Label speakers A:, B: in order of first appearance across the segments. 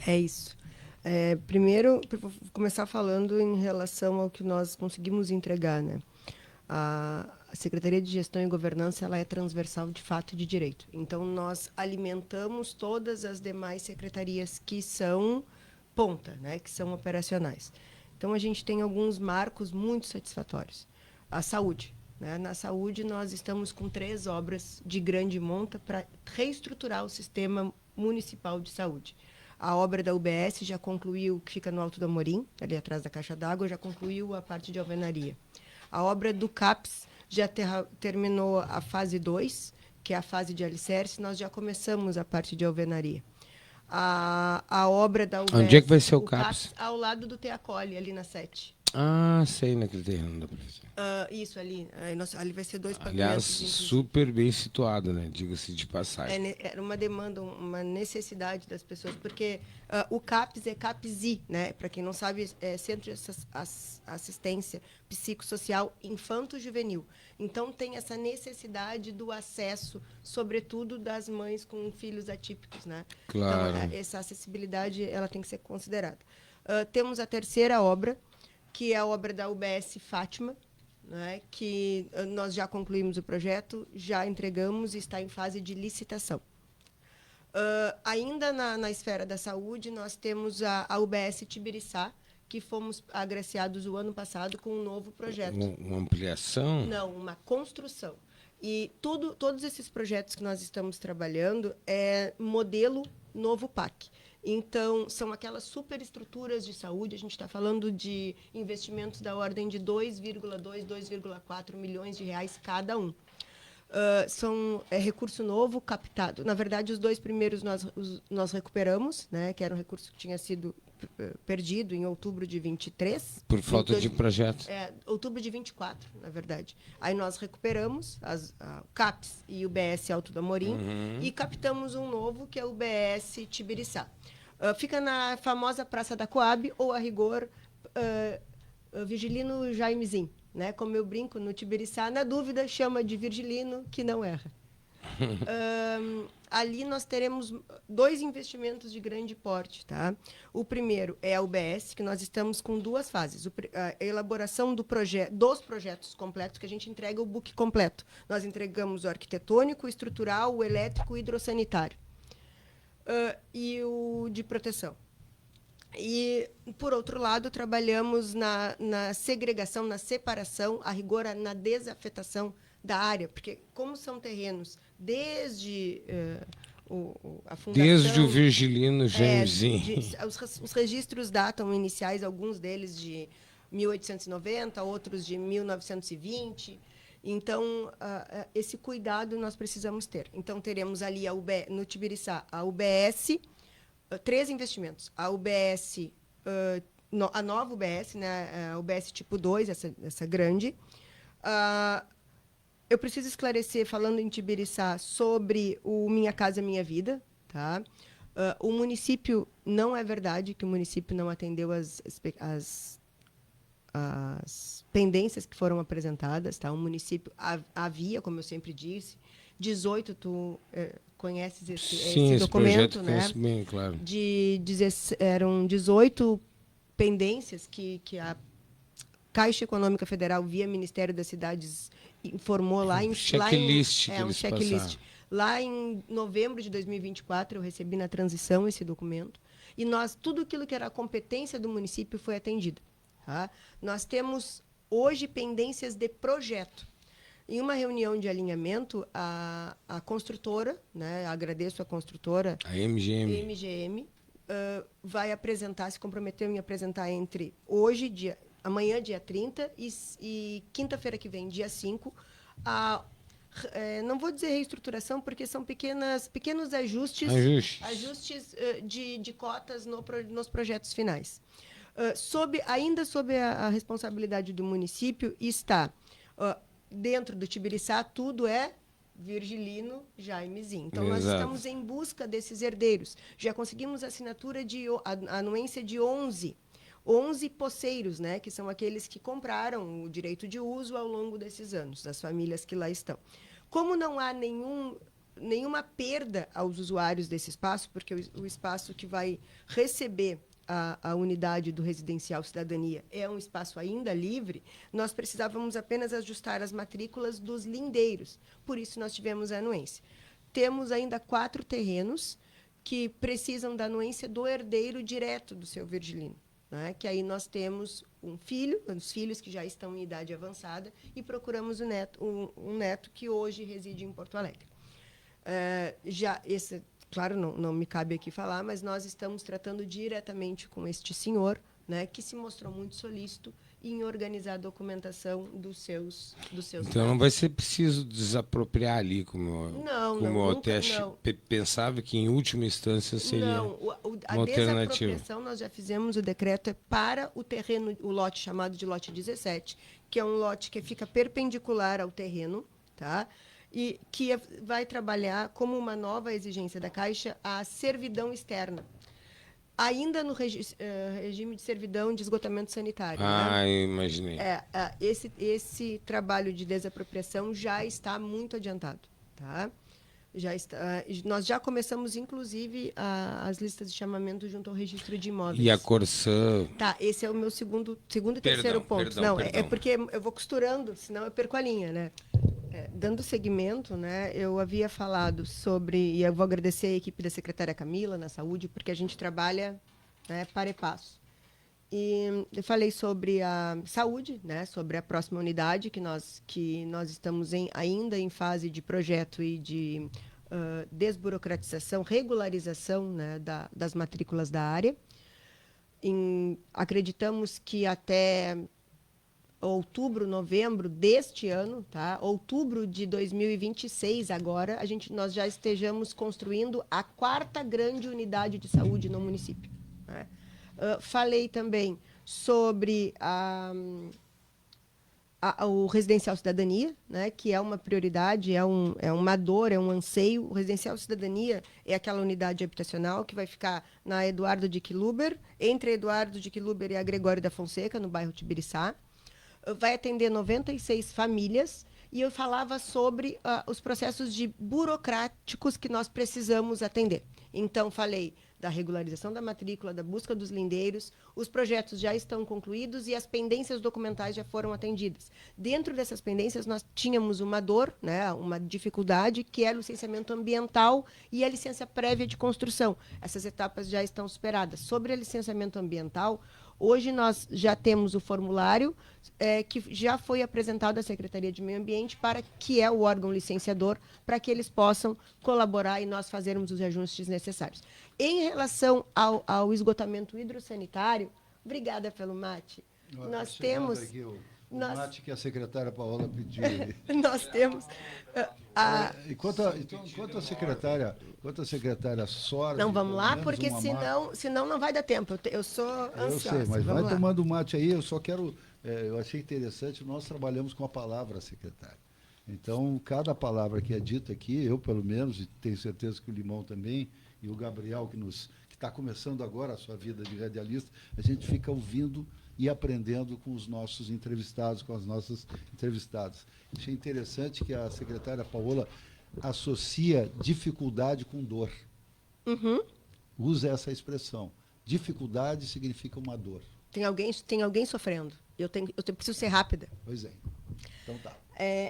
A: É isso. Primeiro, vou começar falando em relação ao que nós conseguimos entregar, né? A Secretaria de Gestão e Governança ela é transversal de fato e de direito. Então, nós alimentamos todas as demais secretarias que são ponta, né? Que são operacionais. Então, a gente tem alguns marcos muito satisfatórios. A saúde. Né? Na saúde, nós estamos com 3 obras de grande monta para reestruturar o sistema municipal de saúde. A obra da UBS já concluiu, que fica no Alto do Amorim, ali atrás da Caixa d'Água, já concluiu a parte de alvenaria. A obra do CAPS já terminou a fase 2, que é a fase de alicerce, nós já começamos a parte de alvenaria. A obra da
B: Onde é que
A: UBS,
B: vai ser o
A: o CAPS,
B: CAPS?
A: ao lado do Teacoli, ali na 7.
B: Ah, sei, naquele terreno da professora.
A: Isso ali. Ali vai ser 2
B: Aliás,
A: pavimentos, inclusive.
B: super bem situado, né? Diga-se de passagem.
A: Era uma demanda, uma necessidade das pessoas, porque o CAPS é CAPSI, né? Para quem não sabe, é Centro de Assistência Psicossocial Infanto-Juvenil. Então, tem essa necessidade do acesso, sobretudo das mães com filhos atípicos, né? Então,
B: Claro.
A: essa acessibilidade ela tem que ser considerada. Temos a terceira obra, que é a obra da UBS Fátima, né, que nós já concluímos o projeto, já entregamos e está em fase de licitação. Ainda na esfera da saúde, nós temos a UBS Tibiriçá, que fomos agraciados o ano passado com um novo projeto.
B: Uma ampliação?
A: Não, uma construção. E todos esses projetos que nós estamos trabalhando é modelo novo PAC. Então, são aquelas superestruturas de saúde, a gente está falando de investimentos da ordem de 2,2, 2,4 milhões de reais cada um. Recurso novo captado. Na verdade, os 2 primeiros nós recuperamos, né, que era um recurso que tinha sido perdido em outubro de 23.
B: Por falta de projeto.
A: Outubro de 24, na verdade. Aí nós recuperamos o CAPS e o BS Alto do Amorim e captamos um novo, que é o BS Tibiriçá. Fica na famosa Praça da Coab, ou, a rigor, Virgilino Jaimezinho. Né? Como eu brinco no Tibiriçá, na dúvida, chama de Virgilino, que não erra. Ali nós teremos 2 investimentos de grande porte. Tá? O primeiro é a UBS, que nós estamos com 2 fases. A elaboração dos projetos completos, que a gente entrega o book completo. Nós entregamos o arquitetônico, o estrutural, o elétrico e o hidrossanitário. E o de proteção. E, por outro lado, trabalhamos na segregação, na separação, a rigor, na desafetação da área, porque, como são terrenos desde a fundação...
B: Desde o Virgilino Jamesinho.
A: Os registros datam iniciais, alguns deles de 1890, outros de 1920. Então, esse cuidado nós precisamos ter. Então, teremos ali no Tibiriçá a UBS... 3 investimentos. A UBS, a nova UBS, né, a UBS tipo 2, essa grande. Eu preciso esclarecer, falando em Tibiriçá, sobre o Minha Casa Minha Vida. Tá? O município, não é verdade que o município não atendeu as pendências que foram apresentadas. Tá? O município havia, como eu sempre disse, 18, conheces esse documento, né?
B: Conheço bem, claro.
A: Eram 18 pendências que a Caixa Econômica Federal, via Ministério das Cidades, informou lá em...
B: Checklist que
A: um
B: eles
A: checklist.
B: passaram.
A: Lá em novembro de 2024, eu recebi na transição esse documento. E tudo aquilo que era a competência do município foi atendido. Tá? Nós temos, hoje, pendências de projeto. Em uma reunião de alinhamento, a construtora, né, agradeço a construtora...
B: A MGM.
A: MGM, vai se comprometeu em apresentar entre amanhã, dia 30, e quinta-feira que vem, dia 5, não vou dizer reestruturação, porque são pequenos ajustes de cotas nos projetos finais. Ainda sob a responsabilidade do município, está... dentro do Tibiriçá, tudo é Virgilino Jaimezinho. Então, nós estamos em busca desses herdeiros. Já conseguimos a anuência de 11 poceiros, né, que são aqueles que compraram o direito de uso ao longo desses anos, das famílias que lá estão. Como não há nenhuma perda aos usuários desse espaço, porque o espaço que vai receber a unidade do Residencial Cidadania é um espaço ainda livre, nós precisávamos apenas ajustar as matrículas dos lindeiros. Por isso, nós tivemos a anuência. Temos ainda 4 terrenos que precisam da anuência do herdeiro direto do seu Virgilino, né? Que aí nós temos um filho, os filhos que já estão em idade avançada, e procuramos um neto que hoje reside em Porto Alegre. Claro, não me cabe aqui falar, mas nós estamos tratando diretamente com este senhor, né, que se mostrou muito solícito em organizar a documentação dos seus
B: Então não vai ser preciso desapropriar ali, como o
A: nunca,
B: teste pensava que em última instância seria
A: não, a
B: uma alternativa.
A: desapropriação nós já fizemos, o decreto é para o terreno, o lote chamado de lote 17, que é um lote que fica perpendicular ao terreno, tá? E que vai trabalhar como uma nova exigência da Caixa a servidão externa, ainda no regime de servidão de esgotamento sanitário.
B: Ah,
A: né?
B: imaginei.
A: Esse trabalho de desapropriação já está muito adiantado. Tá? Nós já começamos, inclusive, as listas de chamamento junto ao registro de imóveis.
B: E a Corsã...
A: Tá, esse é o meu segundo e terceiro ponto. Perdão. É porque eu vou costurando, senão eu perco a linha, né? Dando seguimento, né, eu havia falado sobre, e eu vou agradecer a equipe da secretária Camila, na saúde, porque a gente trabalha, né, para e passo. E eu falei sobre a saúde, né, sobre a próxima unidade, que nós estamos ainda em fase de projeto e de desburocratização, regularização, né, das matrículas da área. Acreditamos que até outubro, novembro deste ano, tá? Outubro de 2026 agora, nós já estejamos construindo a 4ª grande unidade de saúde no município. Né? Falei também sobre o Residencial Cidadania, né? Que é uma prioridade, é uma dor, é um anseio. O Residencial Cidadania é aquela unidade habitacional que vai ficar na Eduardo de Quiluber, entre Eduardo de Quiluber e a Gregório da Fonseca, no bairro Tibiriçá. Vai atender 96 famílias, e eu falava sobre os processos burocráticos que nós precisamos atender. Então, falei da regularização da matrícula, da busca dos lindeiros, os projetos já estão concluídos e as pendências documentais já foram atendidas. Dentro dessas pendências, nós tínhamos uma dor, né, uma dificuldade, que é o licenciamento ambiental e a licença prévia de construção. Essas etapas já estão superadas. Sobre a licenciamento ambiental, hoje nós já temos o formulário que já foi apresentado à Secretaria de Meio Ambiente, que é o órgão licenciador, para que eles possam colaborar e nós fazermos os ajustes necessários. Em relação ao esgotamento hidrossanitário, obrigada pelo mate. Nós temos...
C: Aqui, o mate que a secretária Paola pediu.
A: Nós temos...
C: Enquanto a secretária Sora...
A: Não, vamos lá, porque senão não vai dar tempo. Eu sou ansiosa.
C: Eu sei, mas vai tomando mate aí. Eu só quero... eu achei interessante, nós trabalhamos com a palavra, secretária. Então, cada palavra que é dita aqui, eu pelo menos, e tenho certeza que o Limão também, e o Gabriel, que está começando agora a sua vida de radialista, a gente fica ouvindo e aprendendo com os nossos entrevistados, com as nossas entrevistadas. Achei interessante que a secretária Paola associa dificuldade com dor.
A: Uhum.
C: Usa essa expressão. Dificuldade significa uma dor.
A: Tem alguém sofrendo. Eu preciso ser rápida.
C: Pois é. Então tá.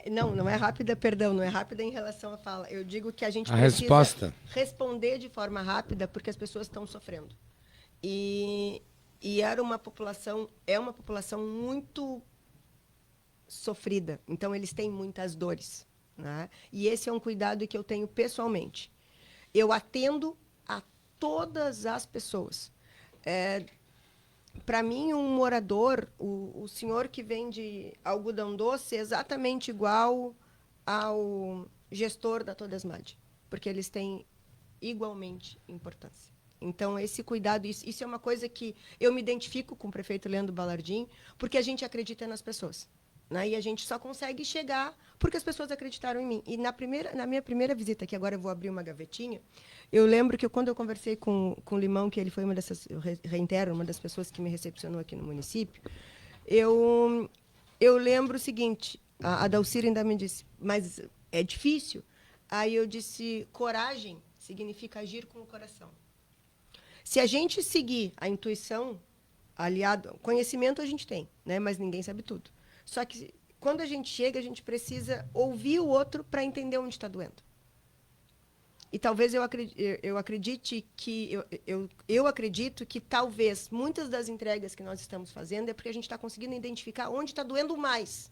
A: Não é rápida, perdão, não é rápida em relação à fala. Eu digo que a gente
B: precisa
A: responder de forma rápida porque as pessoas estão sofrendo. E é uma população muito sofrida. Então, eles têm muitas dores. Né? E esse é um cuidado que eu tenho pessoalmente. Eu atendo a todas as pessoas. Para mim, um morador, o senhor que vende algodão doce, é exatamente igual ao gestor da Todesmad, porque eles têm igualmente importância. Então, esse cuidado, isso é uma coisa que eu me identifico com o prefeito Leandro Balardim, porque a gente acredita nas pessoas. Né? E a gente só consegue chegar porque as pessoas acreditaram em mim. E na minha primeira visita, que agora eu vou abrir uma gavetinha, eu lembro que quando eu conversei com o Limão, que ele foi uma dessas, eu reitero, uma das pessoas que me recepcionou aqui no município, eu lembro o seguinte, a Dalcira ainda me disse, mas é difícil. Aí eu disse, coragem significa agir com o coração. Se a gente seguir a intuição, aliado, conhecimento a gente tem, né? Mas ninguém sabe tudo. Só que quando a gente chega, a gente precisa ouvir o outro para entender onde está doendo. E talvez eu acredite que eu acredito que talvez muitas das entregas que nós estamos fazendo é porque a gente está conseguindo identificar onde está doendo mais.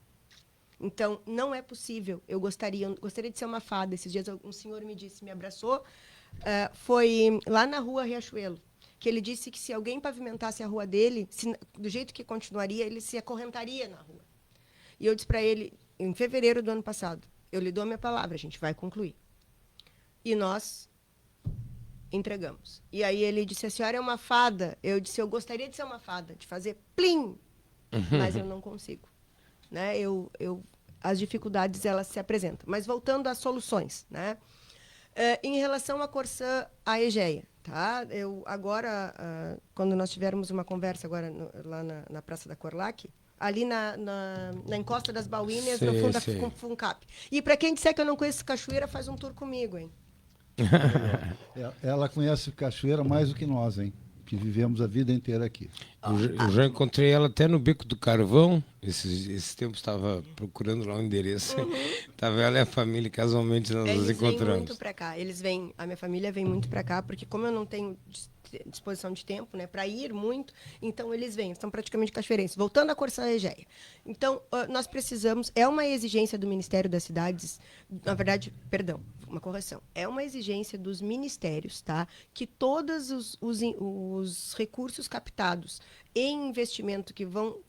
A: Então, não é possível. Eu gostaria de ser uma fada. Esses dias um senhor me disse, me abraçou, foi lá na rua Riachuelo, que ele disse que se alguém pavimentasse a rua dele, do jeito que continuaria, ele se acorrentaria na rua. E eu disse para ele, em fevereiro do ano passado, eu lhe dou a minha palavra, a gente vai concluir. E nós entregamos. E aí ele disse, a senhora é uma fada. Eu disse, eu gostaria de ser uma fada, de fazer plim, mas eu não consigo. Né? As dificuldades, elas se apresentam. Mas voltando às soluções, né? Em relação à Corsã, à Egeia, tá? Eu agora, quando nós tivermos uma conversa agora lá na Praça da Corlac, ali na encosta das Bauíneas, no fundo da Funcap. E para quem disser que eu não conheço cachoeira, faz um tour comigo, hein?
C: Ela conhece cachoeira mais do que nós, hein? Que vivemos a vida inteira aqui.
B: Eu já encontrei ela até no Beco do Carvão. Esses tempos estava procurando lá o endereço. Tava ela e a família, casualmente nós nos encontramos.
A: Eles vêm muito para cá. A minha família vem muito para cá, porque como eu não tenho disposição de tempo, né, para ir muito, então eles vêm, são praticamente cachoeirenses. Voltando à Corsã Egeia. Então, nós precisamos, é uma exigência do Ministério das Cidades, na verdade, perdão, uma correção, é uma exigência dos ministérios, tá, que todos os recursos captados em investimento que vão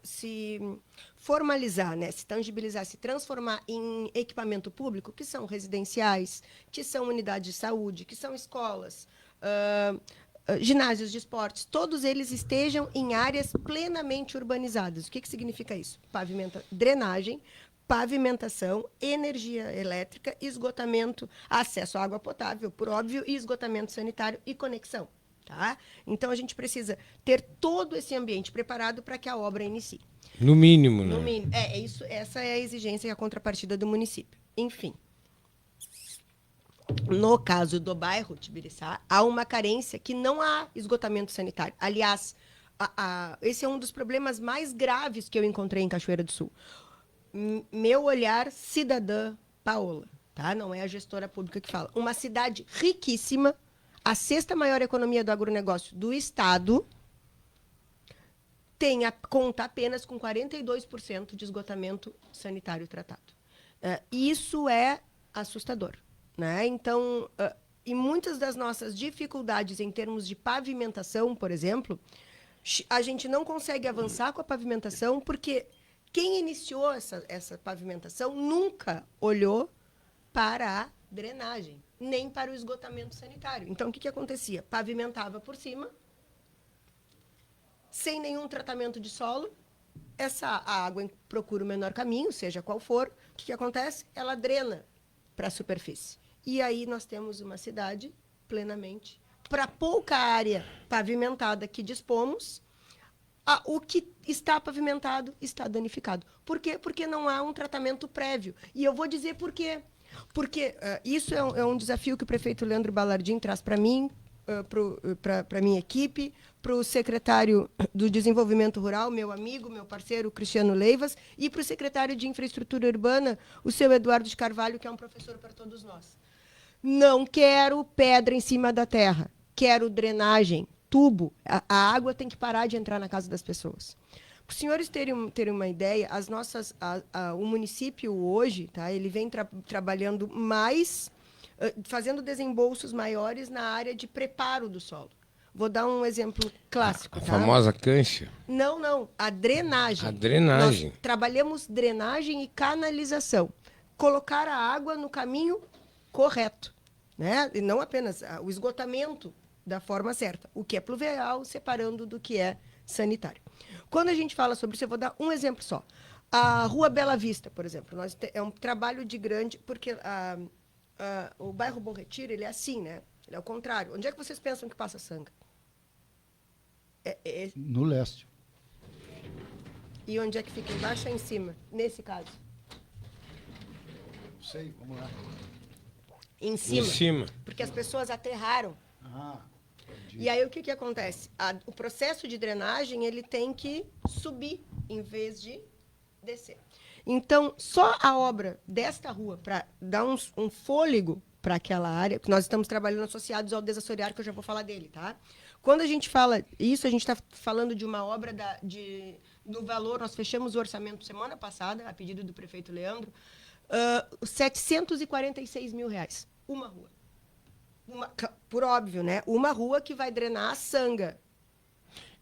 A: se formalizar, né, se tangibilizar, se transformar em equipamento público, que são residenciais, que são unidades de saúde, que são escolas, ginásios de esportes, todos eles estejam em áreas plenamente urbanizadas. O que significa isso? Drenagem, pavimentação, energia elétrica, esgotamento, acesso à água potável, por óbvio, e esgotamento sanitário e conexão. Tá? Então, a gente precisa ter todo esse ambiente preparado para que a obra inicie.
B: No mínimo, né?
A: No mínimo. Isso, essa é a exigência e a contrapartida do município. Enfim. No caso do bairro Tibiriçá, há uma carência que não há esgotamento sanitário. Aliás, esse é um dos problemas mais graves que eu encontrei em Cachoeira do Sul. Meu olhar cidadã Paola, tá? Não é a gestora pública que fala. Uma cidade riquíssima, a sexta maior economia do agronegócio do Estado, conta apenas com 42% de esgotamento sanitário tratado. Isso é assustador. Né? Então, e muitas das nossas dificuldades em termos de pavimentação, por exemplo, a gente não consegue avançar com a pavimentação porque quem iniciou essa pavimentação nunca olhou para a drenagem, nem para o esgotamento sanitário. Então, o que acontecia? Pavimentava por cima, sem nenhum tratamento de solo, a água procura o menor caminho, seja qual for. O que acontece? Ela drena para a superfície. E aí nós temos uma cidade plenamente, para pouca área pavimentada que dispomos, o que está pavimentado está danificado. Por quê? Porque não há um tratamento prévio. E eu vou dizer por quê. Porque isso é um desafio que o prefeito Leandro Balardim traz para mim, para a minha equipe, para o secretário do Desenvolvimento Rural, meu amigo, meu parceiro, Cristiano Leivas, e para o secretário de Infraestrutura Urbana, o seu Eduardo de Carvalho, que é um professor para todos nós. Não quero pedra em cima da terra, quero drenagem, tubo. A água tem que parar de entrar na casa das pessoas. Para os senhores terem uma ideia, o município hoje, tá, ele vem trabalhando mais, fazendo desembolsos maiores na área de preparo do solo. Vou dar um exemplo clássico.
B: A famosa cancha?
A: Não. A drenagem.
B: A drenagem.
A: Nós trabalhamos drenagem e canalização. Colocar a água no caminho correto, né? E não apenas o esgotamento da forma certa, o que é pluvial, separando do que é sanitário. Quando a gente fala sobre isso, eu vou dar um exemplo só. A Rua Bela Vista, por exemplo, é um trabalho de grande, porque o bairro Bom Retiro, ele é assim, né? Ele é o contrário. Onde é que vocês pensam que passa Sanga?
C: No leste.
A: E onde é que fica? Embaixo ou em cima, nesse caso?
C: Sei, vamos lá.
A: Em
B: Em
A: cima.
B: cima.
A: Porque as pessoas aterraram.
C: Ah, entendi.
A: E aí o que acontece? O processo de drenagem ele tem que subir em vez de descer. Então, só a obra desta rua, para dar um fôlego para aquela área, que nós estamos trabalhando associados ao desassorear, que eu já vou falar dele, tá? Quando a gente fala isso, a gente está falando de uma obra do valor, nós fechamos o orçamento semana passada, a pedido do prefeito Leandro, R$ 746 mil. Uma rua. Por óbvio, né? Uma rua que vai drenar a Sanga.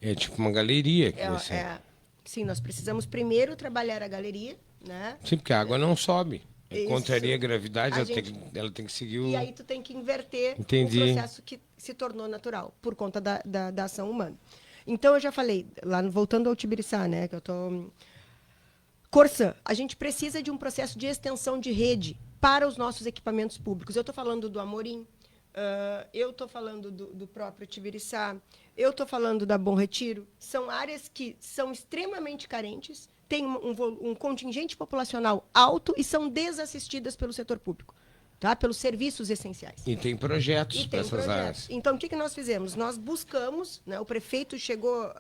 B: É tipo uma galeria que vai ser.
A: Sim, nós precisamos primeiro trabalhar a galeria, né?
B: Sim, porque a água não sobe.
A: Isso.
B: Contraria a gravidade,
A: A
B: ela tem que seguir o...
A: E aí tu tem que inverter
B: Entendi.
A: o processo que se tornou natural, por conta da ação humana. Então, eu já falei, lá voltando ao Tibiriçá, né? Que eu tô... Corsã, a gente precisa de um processo de extensão de rede para os nossos equipamentos públicos. Eu estou falando do Amorim, eu estou falando do próprio Tibiriçá, eu estou falando da Bom Retiro. São áreas que são extremamente carentes, têm um contingente populacional alto e são desassistidas pelo setor público, tá? Pelos serviços essenciais.
B: E tem projetos para essas áreas.
A: Então, o que nós fizemos? Nós buscamos, né, o prefeito chegou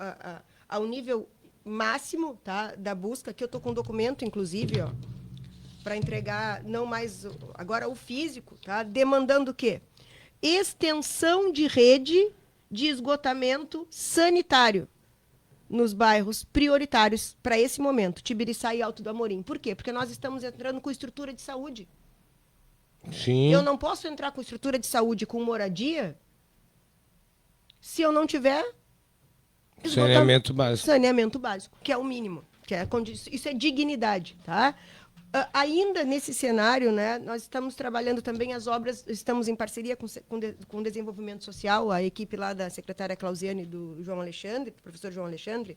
A: ao nível máximo, tá, da busca, que eu estou com um documento, inclusive, para entregar, não mais agora o físico, tá, demandando o quê? Extensão de rede de esgotamento sanitário nos bairros prioritários para esse momento, Tibiriçá e Alto do Amorim. Por quê? Porque nós estamos entrando com estrutura de saúde.
B: Sim.
A: Eu não posso entrar com estrutura de saúde com moradia se eu não tiver
B: Saneamento básico.
A: Saneamento básico, que é o mínimo. Isso é dignidade, tá? Ainda nesse cenário, né, nós estamos trabalhando também as obras, estamos em parceria com o Desenvolvimento Social, a equipe lá da secretária Clausiane e do João Alexandre, professor João Alexandre,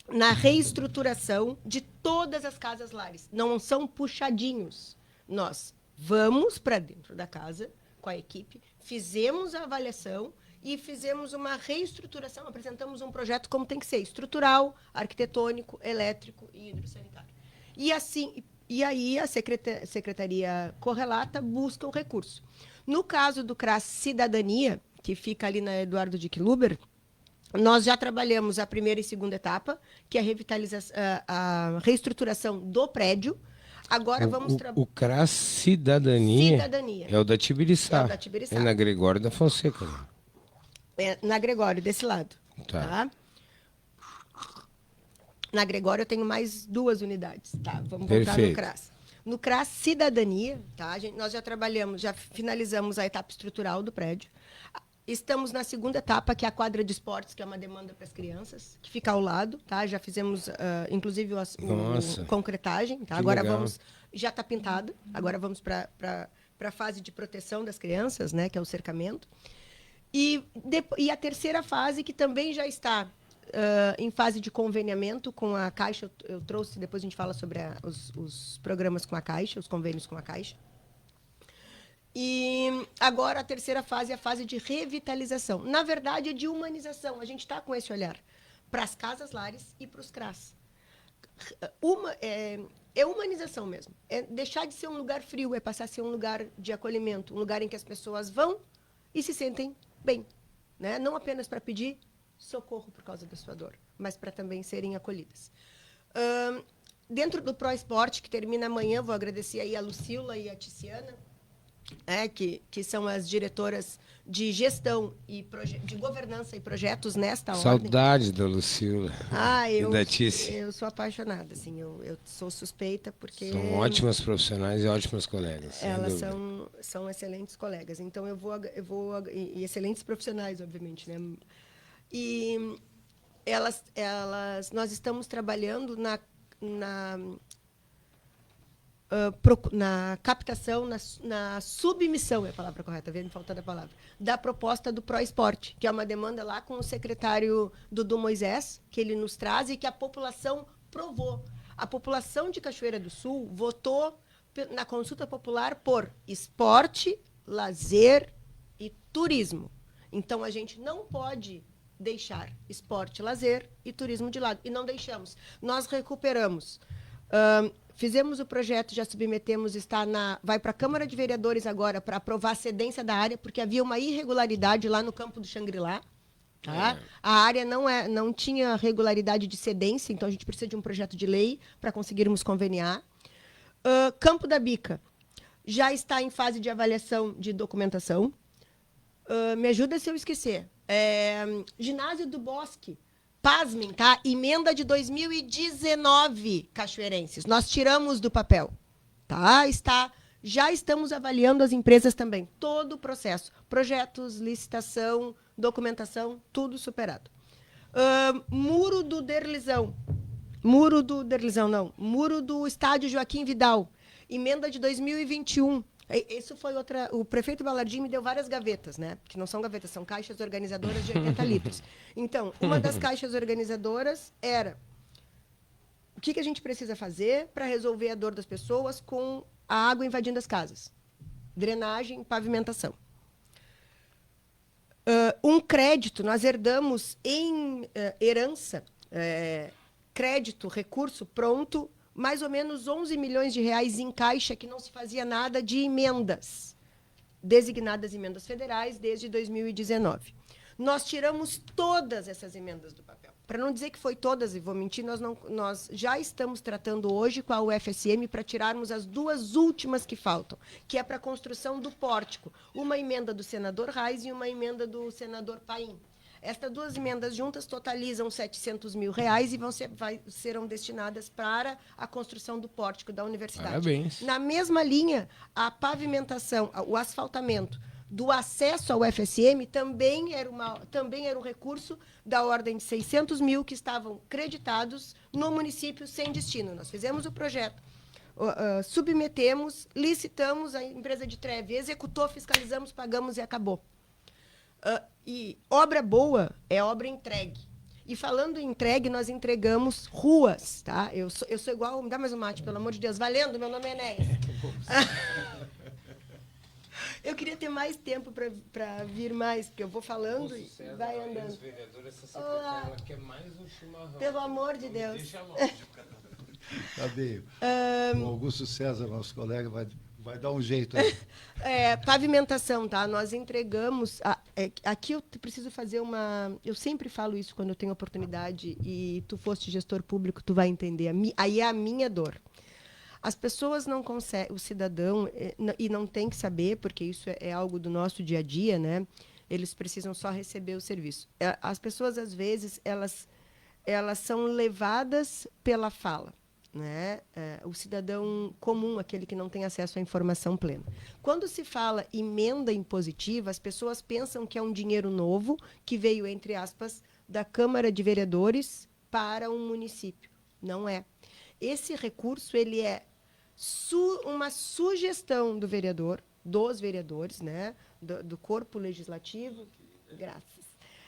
A: na reestruturação de todas as casas lares. Não são puxadinhos. Nós vamos para dentro da casa com a equipe, fizemos a avaliação e fizemos uma reestruturação, apresentamos um projeto como tem que ser, estrutural, arquitetônico, elétrico e hidrossanitário. E aí a secretaria correlata busca o recurso. No caso do CRAS Cidadania, que fica ali na Eduardo de Kluber, nós já trabalhamos a primeira e segunda etapa, que é a reestruturação do prédio. Agora vamos trabalhar.
B: O CRAS Cidadania, é o da Tibiriçá.
A: É o da Tibiriçá.
B: É na Gregório da Fonseca. Né?
A: É na Gregório, desse lado.
B: Tá.
A: Na Gregório eu tenho mais 2 unidades. Tá? Vamos voltar
B: Perfeito.
A: no CRAS. No CRAS Cidadania, tá? Nós já trabalhamos, já finalizamos a etapa estrutural do prédio. Estamos na segunda etapa, que é a quadra de esportes, que é uma demanda para as crianças, que fica ao lado, tá? Já fizemos, inclusive, a concretagem, tá? Agora
B: legal.
A: já está pintado, agora vamos para a fase de proteção das crianças, né? Que é o cercamento. E a terceira fase, que também já está em fase de conveniamento com a Caixa, eu trouxe, depois a gente fala sobre os programas com a Caixa, os convênios com a Caixa. E agora a terceira fase é a fase de revitalização. Na verdade, é de humanização. A gente está com esse olhar para as casas lares e para os CRAS. É humanização mesmo. É deixar de ser um lugar frio, é passar a ser um lugar de acolhimento, um lugar em que as pessoas vão e se sentem bem. Né? Não apenas para pedir socorro por causa da sua dor, mas para também serem acolhidas. Dentro do Pro Esporte, que termina amanhã, vou agradecer aí a Lucila e a Ticiana, que são as diretoras de gestão e de governança e projetos nesta ordem.
B: Saudades da Lucila e da Tice.
A: Eu sou apaixonada, assim, eu sou suspeita porque...
B: São ótimas profissionais e ótimas colegas.
A: Elas são excelentes colegas, então e excelentes profissionais, obviamente, né? E nós estamos trabalhando na captação, na submissão, é a palavra correta, vendo faltando a palavra, da proposta do Pro Esporte, que é uma demanda lá com o secretário Dudu Moisés, que ele nos traz e que a população provou. A população de Cachoeira do Sul votou na consulta popular por esporte, lazer e turismo. Então, a gente não pode deixar esporte, lazer e turismo de lado. E não deixamos. Nós recuperamos Fizemos o projeto, já submetemos, vai para a Câmara de Vereadores agora para aprovar a cedência da área, porque havia uma irregularidade lá no campo do Xangri-Lá. Tá? A área não tinha regularidade de cedência, então a gente precisa de um projeto de lei para conseguirmos conveniar. Campo da Bica já está em fase de avaliação de documentação. Me ajuda se eu esquecer. Ginásio do Bosque. Pasmem, tá? Emenda de 2019, cachoeirenses. Nós tiramos do papel. Tá? Já estamos avaliando as empresas também. Todo o processo. Projetos, licitação, documentação, tudo superado. Muro do Derlizão. Muro do Estádio Joaquim Vidal. Emenda de 2021. Isso foi outra. O prefeito Balardim me deu várias gavetas, né? Que não são gavetas, são caixas organizadoras de 80 litros. Então, uma das caixas organizadoras era o que a gente precisa fazer para resolver a dor das pessoas com a água invadindo as casas. Drenagem, pavimentação. Um crédito, nós herdamos em herança, crédito, recurso pronto, mais ou menos 11 milhões de reais em caixa, que não se fazia nada de emendas, designadas emendas federais, desde 2019. Nós tiramos todas essas emendas do papel. Para não dizer que foi todas, e vou mentir, nós já estamos tratando hoje com a UFSM para tirarmos as duas últimas que faltam, que é para a construção do pórtico. Uma emenda do senador Reis e uma emenda do senador Paim. Estas duas emendas juntas totalizam 700 mil reais e serão destinadas para a construção do pórtico da universidade.
B: Parabéns.
A: Na mesma linha, a pavimentação, o asfaltamento do acesso ao UFSM também era um recurso da ordem de 600 mil que estavam creditados no município sem destino. Nós fizemos o projeto, submetemos, licitamos, a empresa de treve executou, fiscalizamos, pagamos e acabou. E obra boa é obra entregue. E falando em entregue, nós entregamos ruas, tá? Eu sou igual... Me dá mais um mate, pelo amor de Deus. Valendo, meu nome é Enéas. Eu queria ter mais tempo para vir mais, porque eu vou falando e vai andando.
B: Essa secretária, ela quer mais um chimarrão.
A: Pelo amor de Deus.
B: Deixa logo.
C: Tá bem. O Augusto César, nosso colega, vai dar um jeito aí.
A: Pavimentação, tá? Nós entregamos... aqui eu preciso fazer uma... Eu sempre falo isso quando eu tenho oportunidade, e tu foste gestor público, tu vai entender. Aí é a minha dor. As pessoas não conseguem... O cidadão, e não tem que saber, porque isso é algo do nosso dia a dia, né? Eles precisam só receber o serviço. As pessoas, às vezes, elas são levadas pela fala. Né? O cidadão comum, aquele que não tem acesso à informação plena. Quando se fala emenda impositiva, as pessoas pensam que é um dinheiro novo que veio, entre aspas, da Câmara de Vereadores para um município. Não é. Esse recurso ele é uma sugestão do vereador, dos vereadores, né? do corpo legislativo, graças,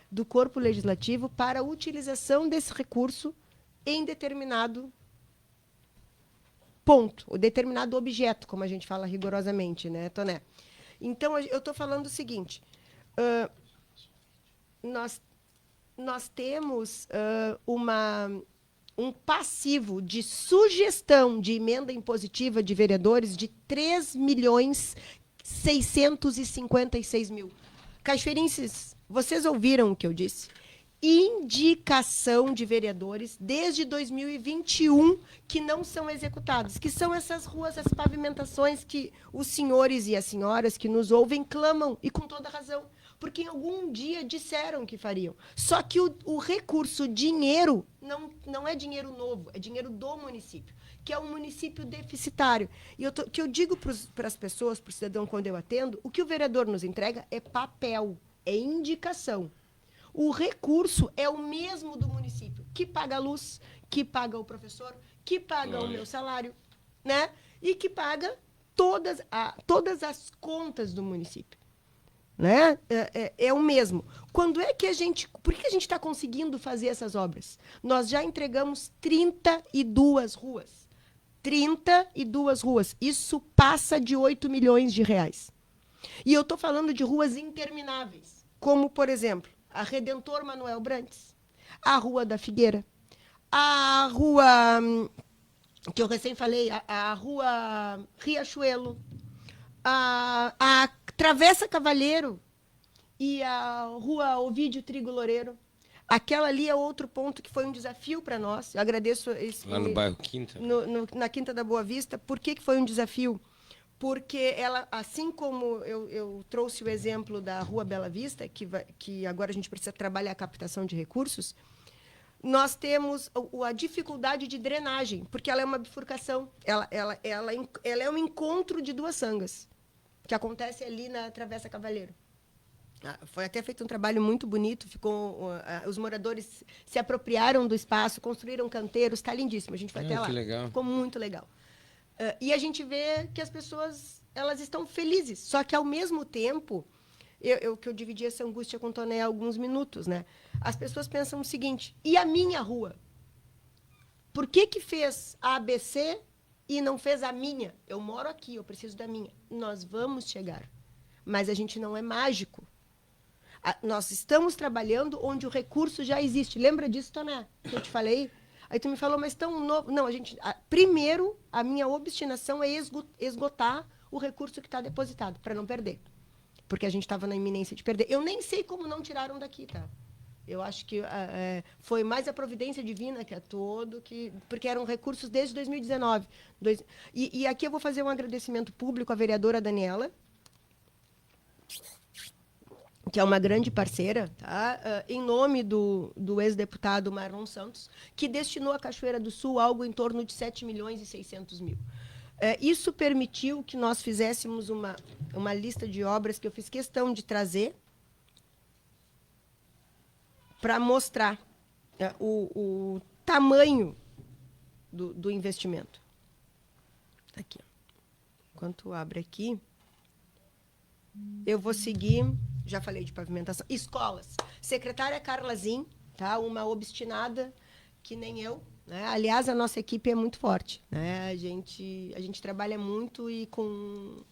A: do corpo legislativo para a utilização desse recurso em determinado ponto, o determinado objeto, como a gente fala rigorosamente, né, Toné? Então, eu estou falando o seguinte, nós temos um passivo de sugestão de emenda impositiva de vereadores de 3.656.000. Cachoeirenses, vocês ouviram o que eu disse? Indicação de vereadores desde 2021 que não são executados, que são essas ruas, as pavimentações que os senhores e as senhoras que nos ouvem clamam, e com toda razão, porque em algum dia disseram que fariam. Só que o recurso, dinheiro, não é dinheiro novo, é dinheiro do município, que é um município deficitário. E o que eu digo para as pessoas, para o cidadão, quando eu atendo, o que o vereador nos entrega é papel, é indicação. O recurso é o mesmo do município, que paga a luz, que paga o professor, que paga o meu salário, né? E que paga todas as contas do município. Né? É o mesmo. Por que a gente está conseguindo fazer essas obras? Nós já entregamos 32 ruas. 32 ruas. Isso passa de 8 milhões de reais. E eu estou falando de ruas intermináveis, como, por exemplo, a Redentor Manuel Brantes, a Rua da Figueira, a Rua que eu recém falei, a rua Riachuelo, a Travessa Cavalheiro e a rua Ovídio Trigo Loureiro. Aquela ali é outro ponto que foi um desafio para nós. Eu agradeço
B: Lá no bairro Quinta.
A: na Quinta da Boa Vista. Por que foi um desafio? Porque ela, assim como eu trouxe o exemplo da Rua Bela Vista, que agora a gente precisa trabalhar a captação de recursos, nós temos a dificuldade de drenagem, porque ela é uma bifurcação. Ela é um encontro de duas sangas, que acontece ali na Travessa Cavalheiro. Foi até feito um trabalho muito bonito, os moradores se apropriaram do espaço, construíram canteiros, está lindíssimo, a gente foi até lá.
B: Que legal.
A: Ficou muito legal. E a gente vê que as pessoas elas estão felizes, só que, ao mesmo tempo, que eu dividi essa angústia com o Toné há alguns minutos, né? As pessoas pensam o seguinte, e a minha rua? Por que fez a ABC e não fez a minha? Eu moro aqui, eu preciso da minha. Nós vamos chegar, mas a gente não é mágico. Nós estamos trabalhando onde o recurso já existe. Lembra disso, Toné? Que eu te falei? Aí tu me falou, mas tão novo. Não, primeiro, a minha obstinação é esgotar o recurso que está depositado, para não perder. Porque a gente estava na iminência de perder. Eu nem sei como não tiraram daqui, tá? Eu acho que foi mais a providência divina que é porque eram recursos desde 2019. E aqui eu vou fazer um agradecimento público à vereadora Daniela, que é uma grande parceira, tá? Em nome do ex-deputado Marlon Santos, que destinou à Cachoeira do Sul algo em torno de 7.600.000. Isso permitiu que nós fizéssemos uma lista de obras que eu fiz questão de trazer para mostrar o tamanho do investimento. Tá aqui. Enquanto abre aqui, eu vou seguir. Já falei de pavimentação. Escolas. Secretária Carla Zin, tá? Uma obstinada que nem eu. Né? Aliás, a nossa equipe é muito forte. Né? A gente trabalha muito e com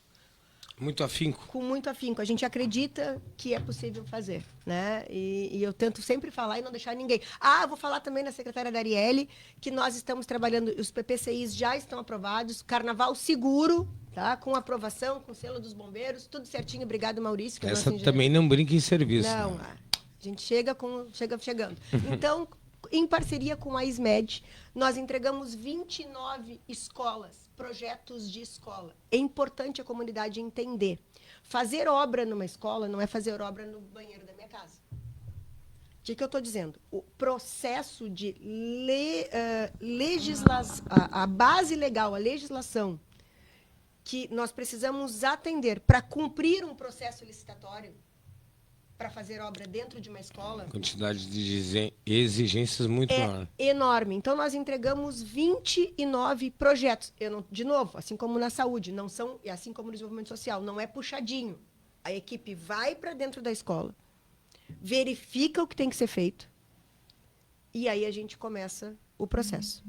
B: muito afinco.
A: Com muito afinco. A gente acredita que é possível fazer. Né? E eu tento sempre falar e não deixar ninguém. Vou falar também na secretária Darielle, que nós estamos trabalhando, os PPCIs já estão aprovados, Carnaval seguro, tá? Com aprovação, com selo dos bombeiros, tudo certinho. Obrigado, Maurício. Que
B: essa também não brinca em serviço.
A: Não, a gente chega chegando. Então, em parceria com a SMED, nós entregamos 29 escolas, projetos de escola. É importante a comunidade entender. Fazer obra numa escola não é fazer obra no banheiro da minha casa. O que eu estou dizendo? O processo de legislação, a base legal, a legislação, que nós precisamos atender para cumprir um processo licitatório, para fazer obra dentro de uma escola...
B: Quantidade de exigências muito maior.
A: Enorme. Então, nós entregamos 29 projetos. De novo, assim como na saúde, não são, e assim como no desenvolvimento social, não é puxadinho. A equipe vai para dentro da escola, verifica o que tem que ser feito, e aí a gente começa o processo.